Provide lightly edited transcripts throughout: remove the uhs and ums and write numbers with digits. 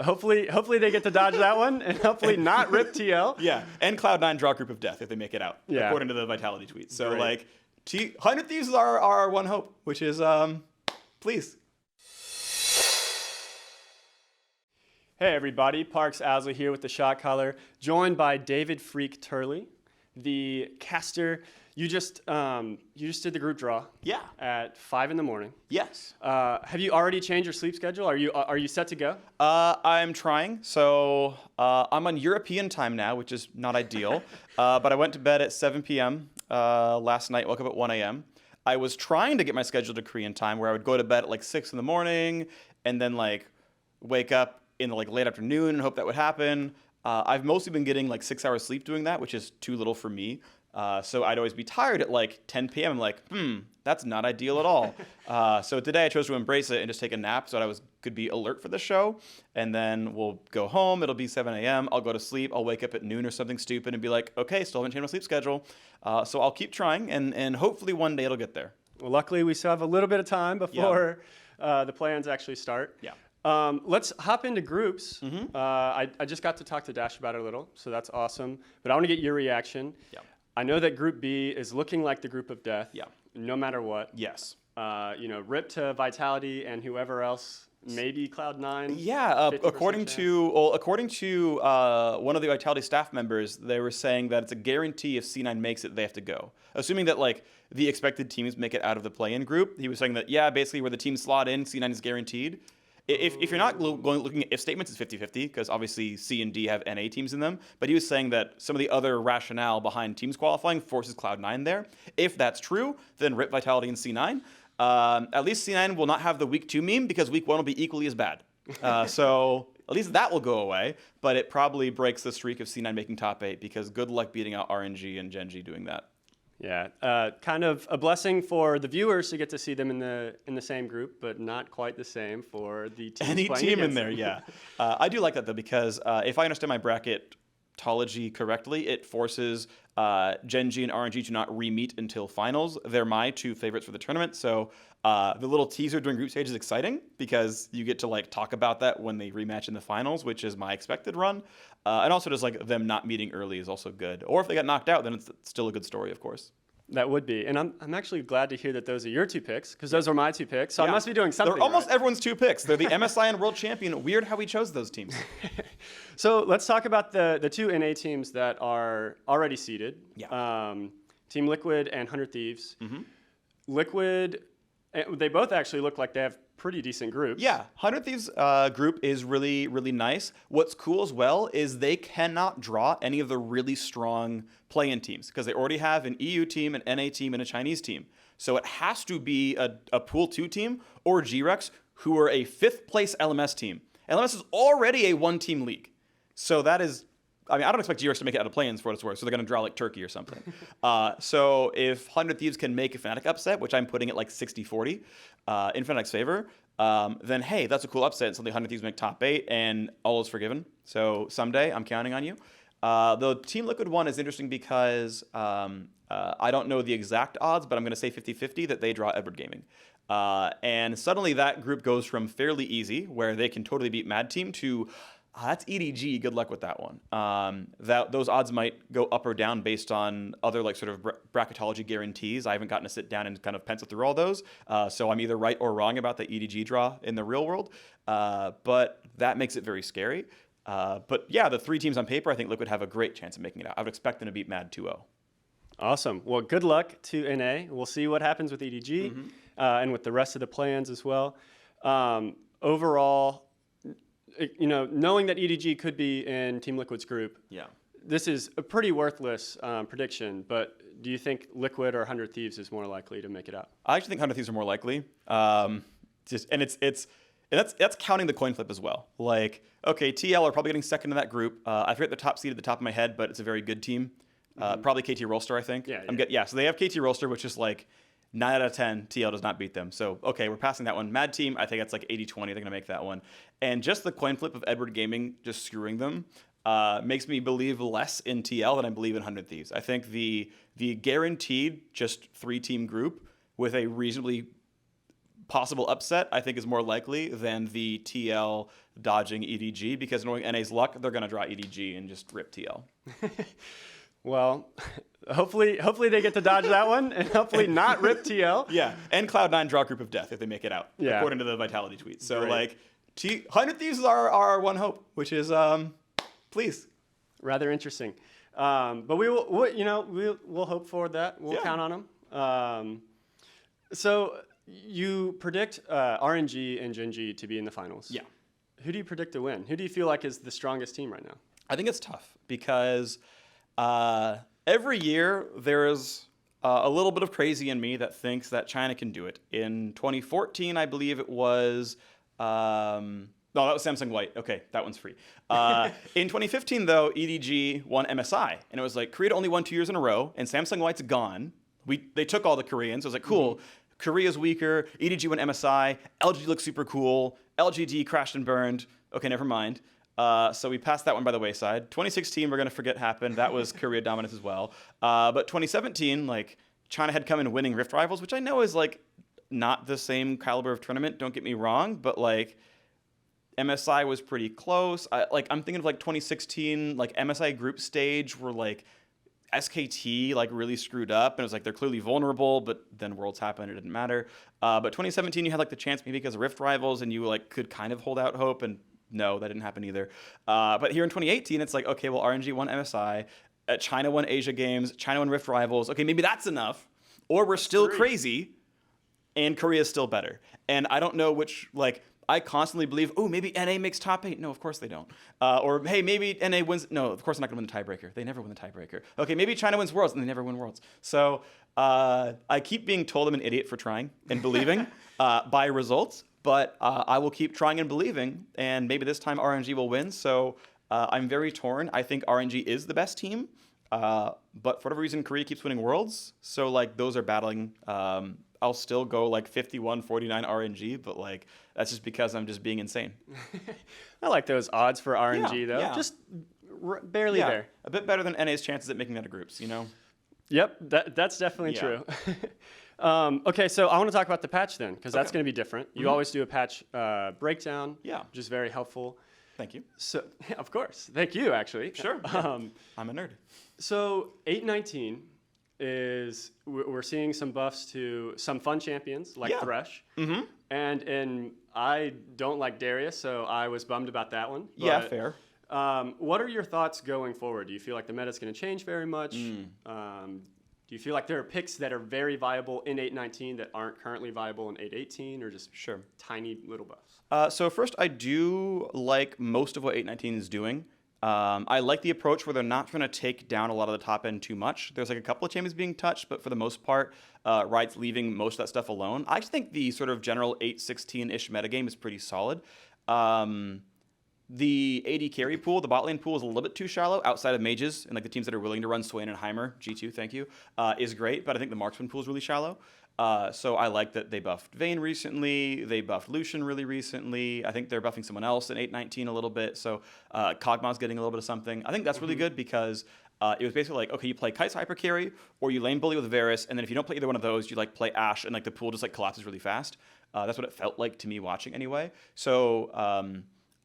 Hopefully they get to dodge that one, and hopefully not rip TL. Yeah, and Cloud9 draw Group of Death if they make it out, Yeah. according to the Vitality tweet. So, Great. like, 100 Thieves is our one hope, which is, please. Hey everybody, Parks Owsley here with the Shotcaller, joined by David Phreak Turley, the caster. You just did the group draw. Yeah. At 5 in the morning. Yes. Have you already changed your sleep schedule? Are you set to go? I'm trying. So I'm on European time now, which is not ideal. But I went to bed at 7 p.m. Last night, woke up at 1 a.m. I was trying to get my schedule to Korean time, where I would go to bed at like 6 in the morning and then like wake up in the like late afternoon and hope that would happen. I've mostly been getting like 6 hours sleep doing that, which is too little for me. So I'd always be tired at like 10 p.m. I'm like, that's not ideal at all. So today I chose to embrace it and just take a nap so that I could be alert for the show. And then we'll go home. It'll be 7 a.m. I'll go to sleep. I'll wake up at noon or something stupid and be like, okay, still haven't changed my sleep schedule. So I'll keep trying and hopefully one day it'll get there. Well, luckily we still have a little bit of time before the plans actually start. Yeah. Let's hop into groups. Mm-hmm. I just got to talk to Dash about it a little, so that's awesome. But I want to get your reaction. Yeah. I know that Group B is looking like the group of death. Yeah. No matter what. Yes. Rip to Vitality and whoever else, maybe Cloud9. Yeah, according chance. to one of the Vitality staff members, they were saying that it's a guarantee if C9 makes it, they have to go. Assuming that like the expected teams make it out of the play-in group, he was saying that basically where the teams slot in, C9 is guaranteed. If you're not looking at if statements, it's 50-50, because obviously C and D have NA teams in them. But he was saying that some of the other rationale behind teams qualifying forces Cloud9 there. If that's true, then rip Vitality and C9. At least C9 will not have the Week 2 meme, because Week 1 will be equally as bad. So at least that will go away. But it probably breaks the streak of C9 making top 8, because good luck beating out RNG and Gen G doing that. Yeah, kind of a blessing for the viewers to get to see them in the same group, but not quite the same for the teams Any playing team in against there, them. yeah. I do like that, though, because if I understand my bracketology correctly, it forces Gen G and RNG to not re-meet until finals. They're my two favorites for the tournament, so the little teaser during group stage is exciting because you get to like talk about that when they rematch in the finals, which is my expected run. And also just like them not meeting early is also good. Or if they got knocked out, then it's still a good story, of course. That would be. And I'm actually glad to hear that those are your two picks, because those are my two picks. So Yeah. I must be doing something. They're almost right. everyone's two picks. They're the MSI and World Champion. Weird how we chose those teams. So let's talk about the two NA teams that are already seeded. Yeah. Team Liquid and 100 Thieves. Mm-hmm. Liquid, they both actually look like they have pretty decent groups. Yeah, 100 Thieves group is really, really nice. What's cool as well is they cannot draw any of the really strong play-in teams because they already have an EU team, an NA team, and a Chinese team. So it has to be a Pool 2 team or G-Rex, who are a 5th place LMS team. LMS is already a one-team league. So that is... I mean, I don't expect G-Rex to make it out of play-ins for what it's worth, so they're going to draw like Turkey or something. So if 100 Thieves can make a Fnatic upset, which I'm putting at like 60-40 in Fnatic's favor, then hey, that's a cool upset. So the 100 Thieves make top 8, and all is forgiven. So someday, I'm counting on you. The Team Liquid one is interesting because I don't know the exact odds, but I'm going to say 50-50 that they draw Edward Gaming. And suddenly that group goes from fairly easy, where they can totally beat Mad Team, to... that's EDG. Good luck with that one. Those odds might go up or down based on other like sort of bracketology guarantees. I haven't gotten to sit down and kind of pencil through all those, so I'm either right or wrong about the EDG draw in the real world. But that makes it very scary. But yeah, the three teams on paper, I think Liquid have a great chance of making it out. I would expect them to beat Mad 2-0. Awesome. Well, good luck to NA. We'll see what happens with EDG and with the rest of the plans as well. Overall, knowing that EDG could be in Team Liquid's group, this is a pretty worthless prediction, but do you think Liquid or 100 Thieves is more likely to make it out? I actually think 100 Thieves are more likely. That's counting the coin flip as well. Like, okay, TL are probably getting second in that group. I forget the top seed at the top of my head, but it's a very good team. Probably KT Rolster, I think. So they have KT Rolster, which is like 9 out of 10, TL does not beat them. So, okay, we're passing that one. Mad Team, I think that's like 80-20. They're going to make that one. And just the coin flip of Edward Gaming just screwing them makes me believe less in TL than I believe in 100 Thieves. I think the guaranteed just 3-team group with a reasonably possible upset, I think, is more likely than the TL dodging EDG, because knowing NA's luck, they're going to draw EDG and just rip TL. Well, hopefully they get to dodge that one, and hopefully not rip TL. Yeah, and Cloud9 draw Group of Death if they make it out, yeah. according to the Vitality tweet. So, Great. like, 100 Thieves is our one hope, which is, please. Rather interesting. But we'll hope for that. We'll count on them. So you predict RNG and Gen G to be in the finals. Yeah. Who do you predict to win? Who do you feel like is the strongest team right now? I think it's tough because every year there's a little bit of crazy in me that thinks that China can do it. In 2014, I believe it was... No, that was Samsung White. Okay, that one's free. In 2015, though, EDG won MSI. And it was like, Korea only won 2 years in a row, and Samsung White's gone. They took all the Koreans. So it was like, cool. Mm-hmm. Korea's weaker. EDG won MSI. LGD looks super cool. LGD crashed and burned. Okay, never mind. So we passed that one by the wayside. 2016, we're going to forget happened. That was Korea dominance as well. But 2017, like, China had come in winning Rift Rivals, which I know is, like, not the same caliber of tournament. Don't get me wrong. But, like... MSI was pretty close. I'm thinking of like 2016, like MSI group stage where like SKT like really screwed up and it was like they're clearly vulnerable, but then Worlds happened, it didn't matter. But 2017, you had like the chance maybe because of Rift Rivals and you like could kind of hold out hope, and no, that didn't happen either. But here in 2018, it's like, okay, well, RNG won MSI, China won Asia Games, China won Rift Rivals. Okay, maybe that's enough, or we're still crazy, and Korea's still better. And I don't know which like. I constantly believe, oh, maybe NA makes top 8. No, of course they don't. Or, hey, maybe NA wins. No, of course they're not going to win the tiebreaker. They never win the tiebreaker. Okay, maybe China wins Worlds, and they never win Worlds. So I keep being told I'm an idiot for trying and believing by results, but I will keep trying and believing, and maybe this time RNG will win. So I'm very torn. I think RNG is the best team, but for whatever reason, Korea keeps winning Worlds. So, like, those are battling. I'll still go like 51-49 RNG, but like that's just because I'm just being insane. I like those odds for RNG though. Yeah. Just barely there. A bit better than NA's chances at making that of groups, you know? Yep, that's definitely true. Okay, so I want to talk about the patch then, because that's going to be different. You always do a patch breakdown, which is very helpful. Thank you. So, of course. Thank you, actually. Sure. I'm a nerd. So 8-19 is we're seeing some buffs to some fun champions like Thresh, and I don't like Darius, so I was bummed about that one. But, yeah, fair. What are your thoughts going forward? Do you feel like the meta's going to change very much? Do you feel like there are picks that are very viable in 8-19 that aren't currently viable in 8-18, or just tiny little buffs? So first, I do like most of what 8-19 is doing. I like the approach where they're not trying to take down a lot of the top end too much. There's like a couple of champions being touched, but for the most part, Riot's leaving most of that stuff alone. I just think the sort of general 8-16-ish metagame is pretty solid. The AD carry pool, the bot lane pool, is a little bit too shallow outside of mages, and like the teams that are willing to run Swain and Heimer, G2, thank you, is great, but I think the marksman pool is really shallow. So I like that they buffed Vayne recently, they buffed Lucian really recently. I think they're buffing someone else in 8-19 a little bit, so Kog'Maw's getting a little bit of something. I think that's really good because it was basically like, okay, you play Kai'Sa hyper carry, or you lane bully with Varus, and then if you don't play either one of those, you like play Ashe, and like the pool just like collapses really fast. That's what it felt like to me watching anyway. So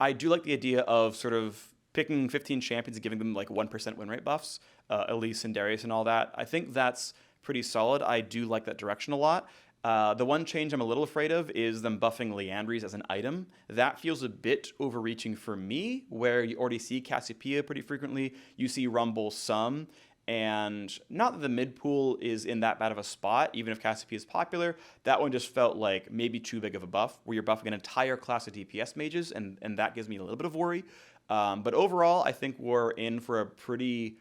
I do like the idea of sort of picking 15 champions and giving them like 1% win rate buffs, Elise and Darius and all that. I think that's pretty solid. I do like that direction a lot. The one change I'm a little afraid of is them buffing Liandry's as an item. That feels a bit overreaching for me, where you already see Cassiopeia pretty frequently. You see Rumble some. And not that the mid pool is in that bad of a spot, even if Cassiopeia is popular. That one just felt like maybe too big of a buff, where you're buffing an entire class of DPS mages, and that gives me a little bit of worry. But overall, I think we're in for a pretty...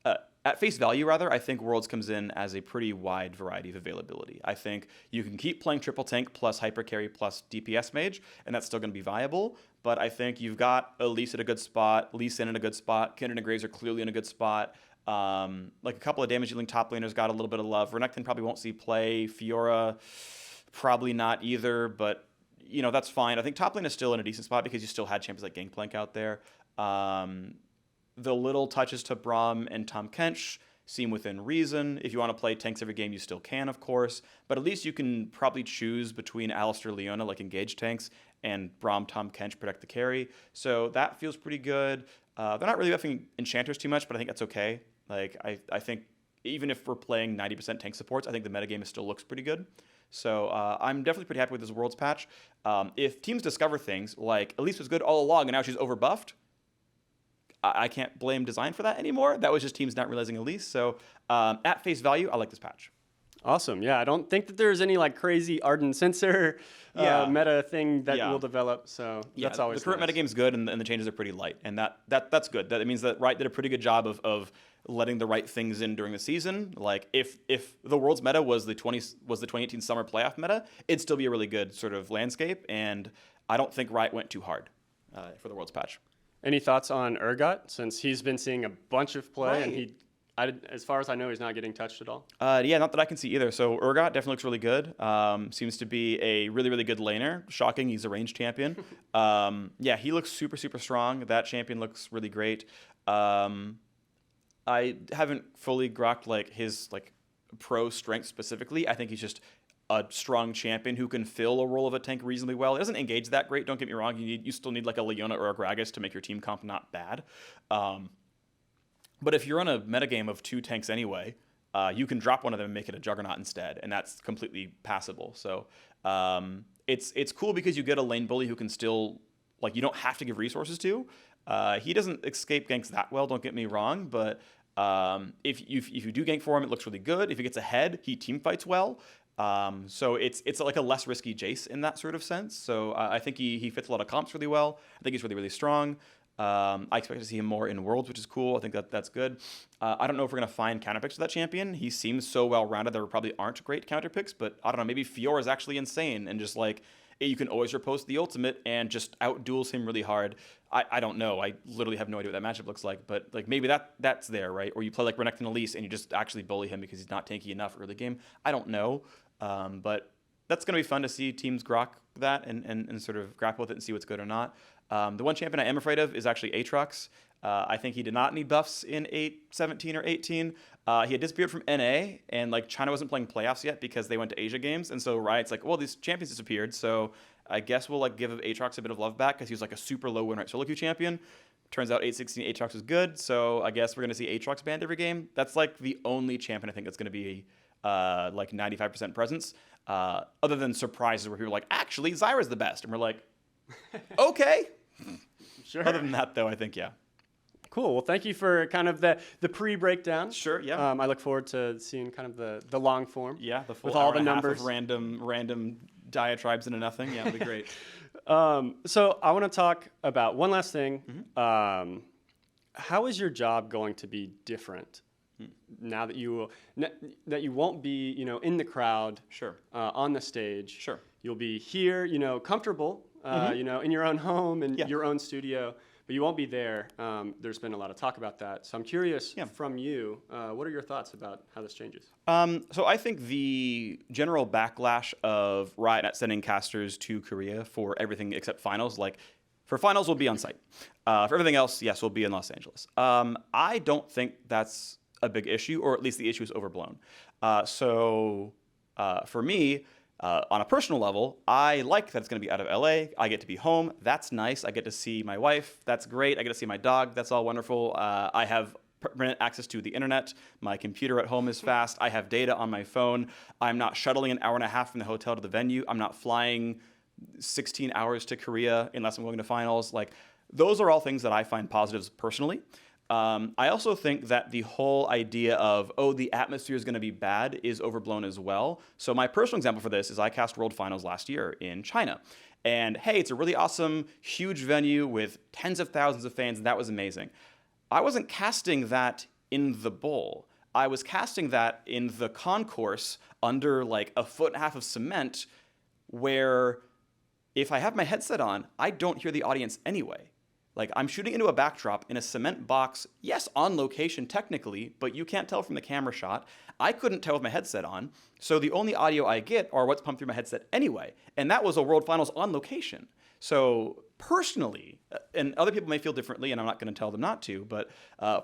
at face value, rather, I think Worlds comes in as a pretty wide variety of availability. I think you can keep playing triple tank plus hyper carry plus DPS mage, and that's still going to be viable. But I think you've got Elise at a good spot, Lee Sin in a good spot, Kindred and Graves are clearly in a good spot. Like a couple of damage dealing top laners got a little bit of love. Renekton probably won't see play. Fiora probably not either, but you know, that's fine. I think top lane is still in a decent spot because you still had champions like Gangplank out there. The little touches to Braum and Tahm Kench seem within reason. If you want to play tanks every game, you still can, of course. But at least you can probably choose between Alistair, Leona, like engage tanks, and Braum, Tom, Kench, protect the carry. So that feels pretty good. They're not really buffing enchanters too much, but I think that's okay. Like I think even if we're playing 90% tank supports, I think the metagame still looks pretty good. So I'm definitely pretty happy with this Worlds patch. If teams discover things like Elise was good all along and now she's overbuffed, I can't blame design for that anymore. That was just teams not realizing Elise. So at face value, I like this patch. Awesome. Yeah, I don't think that there's any like crazy Arden sensor meta thing that will develop. So that's always the current nice. metagame is good, and the changes are pretty light, and that's good. That means that Riot did a pretty good job of letting the right things in during the season. Like if the World's meta was the 2018 summer playoff meta, it'd still be a really good sort of landscape. And I don't think Riot went too hard for the World's patch. Any thoughts on Urgot, since he's been seeing a bunch of play and as far as I know, he's not getting touched at all. Yeah, not that I can see either. So Urgot definitely looks really good. Seems to be a really, really good laner. Shocking, he's a ranged champion. Yeah, he looks super, super strong. That champion looks really great. I haven't fully grokked like his like pro strength specifically. I think he's just a strong champion who can fill a role of a tank reasonably well. It doesn't engage that great, don't get me wrong. You still need like a Leona or a Gragas to make your team comp not bad. But if you're on a metagame of 2 tanks anyway, you can drop one of them and make it a Juggernaut instead, and that's completely passable. So it's cool because you get a lane bully who can still, like, you don't have to give resources to. He doesn't escape ganks that well, don't get me wrong, but if you do gank for him, it looks really good. If he gets ahead, he team fights well. So it's like a less risky Jace in that sort of sense. So I think he fits a lot of comps really well. I think he's really, really strong. I expect to see him more in Worlds, which is cool. I think that's good. I don't know if we're going to find counterpicks for that champion. He seems so well-rounded there probably aren't great counterpicks, but I don't know, maybe Fiora is actually insane and just like you can always riposte the ultimate and just out-duels him really hard. I don't know. I literally have no idea what that matchup looks like, but like maybe that's there, right? Or you play like Renekton Elise and you just actually bully him because he's not tanky enough early game. I don't know, but that's going to be fun to see teams grok that and sort of grapple with it and see what's good or not. The one champion I am afraid of is actually Aatrox. I think he did not need buffs in 17 or 18. He had disappeared from NA, and like China wasn't playing playoffs yet because they went to Asia Games, and so Riot's like, well, these champions disappeared, so I guess we'll like give Aatrox a bit of love back because he was like a super low win rate solo queue champion. Turns out 816 Aatrox was good, so I guess we're gonna see Aatrox banned every game. That's like the only champion I think that's gonna be like 95% presence, other than surprises where people are like, actually Zyra's the best, and we're like, okay. Sure. Other than that, though, I think, yeah. Cool. Well, thank you for kind of the pre-breakdown. Sure, yeah. I look forward to seeing kind of the long form. Yeah, the full with all the and a half numbers. of random diatribes into nothing. Yeah, it'll be great. So I want to talk about one last thing. Mm-hmm. How is your job going to be different now that you won't be in the crowd, Sure. On the stage? Sure. You'll be here, comfortable, in your own home and your own studio, but you won't be there. There's been a lot of talk about that. So I'm curious from you, what are your thoughts about how this changes? So I think the general backlash of Riot not sending casters to Korea for everything except finals, like for finals, we'll be on site. For everything else, yes, we'll be in Los Angeles. I don't think that's a big issue, or at least the issue is overblown. For me, on a personal level, I like that it's going to be out of LA. I get to be home. That's nice. I get to see my wife. That's great. I get to see my dog. That's all wonderful. I have permanent access to the internet. My computer at home is fast. I have data on my phone. I'm not shuttling an hour and a half from the hotel to the venue. I'm not flying 16 hours to Korea unless I'm going to finals. Like, those are all things that I find positives personally. I also think that the whole idea of, the atmosphere is going to be bad is overblown as well. So my personal example for this is I cast World Finals last year in China. And hey, it's a really awesome, huge venue with tens of thousands of fans, and that was amazing. I wasn't casting that in the bowl. I was casting that in the concourse under like a foot and a half of cement where if I have my headset on, I don't hear the audience anyway. Like, I'm shooting into a backdrop in a cement box, yes, on location technically, but you can't tell from the camera shot. I couldn't tell with my headset on, so the only audio I get are what's pumped through my headset anyway, and that was a World Finals on location. So personally, and other people may feel differently, and I'm not going to tell them not to, but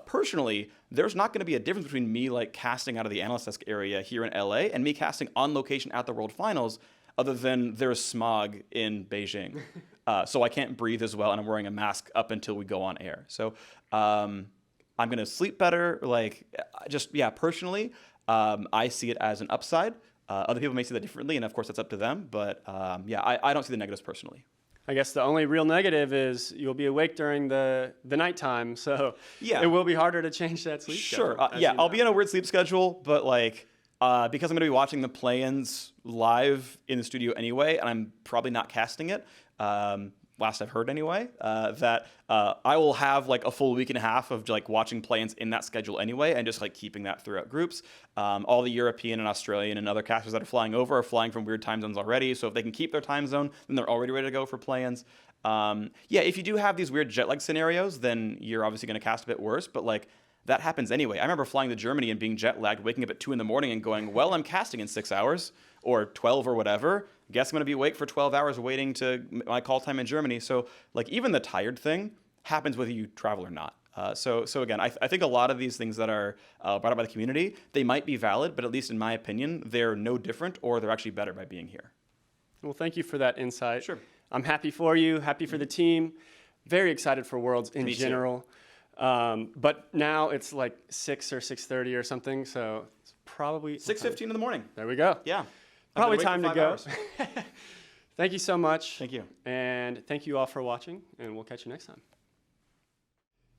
personally, there's not going to be a difference between me like casting out of the analyst desk area here in LA and me casting on location at the World Finals, other than there's smog in Beijing. So I can't breathe as well, and I'm wearing a mask up until we go on air. So I'm going to sleep better. Like, just, yeah, personally, I see it as an upside. Other people may see that differently, and of course that's up to them. But yeah, I don't see the negatives personally. I guess the only real negative is you'll be awake during the nighttime, so yeah, it will be harder to change that sleep schedule. Sure, yeah, I'll be on a weird sleep schedule, but like because I'm going to be watching the play-ins live in the studio anyway, and I'm probably not casting it. Last I've heard anyway, that I will have like a full week and a half of like watching play-ins in that schedule anyway, and just like keeping that throughout groups. All the European and Australian and other casters that are flying over are flying from weird time zones already, so if they can keep their time zone, then they're already ready to go for play-ins. Yeah, if you do have these weird jet lag scenarios, then you're obviously going to cast a bit worse, but like that happens anyway. I remember flying to Germany and being jet lagged, waking up at 2 a.m. and going, well, I'm casting in 6 hours or 12 or whatever. Guess I'm going to be awake for 12 hours waiting to my call time in Germany. So like even the tired thing happens whether you travel or not. So again, I think a lot of these things that are brought up by the community, they might be valid, but at least in my opinion, they're no different or they're actually better by being here. Well, thank you for that insight. Sure. I'm happy for you, happy for the team, very excited for Worlds in general. But now it's like 6 or 6:30 or something, so it's probably 6:15 in the morning. There we go. Yeah. Probably time to go. Thank you so much. Thank you. And thank you all for watching, and we'll catch you next time.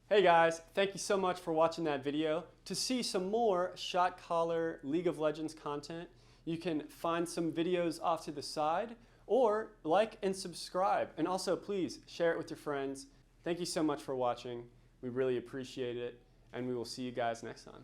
Hey guys, thank you so much for watching that video. To see some more Shotcaller League of Legends content, you can find some videos off to the side, or like and subscribe. And also, please share it with your friends. Thank you so much for watching. We really appreciate it, and we will see you guys next time.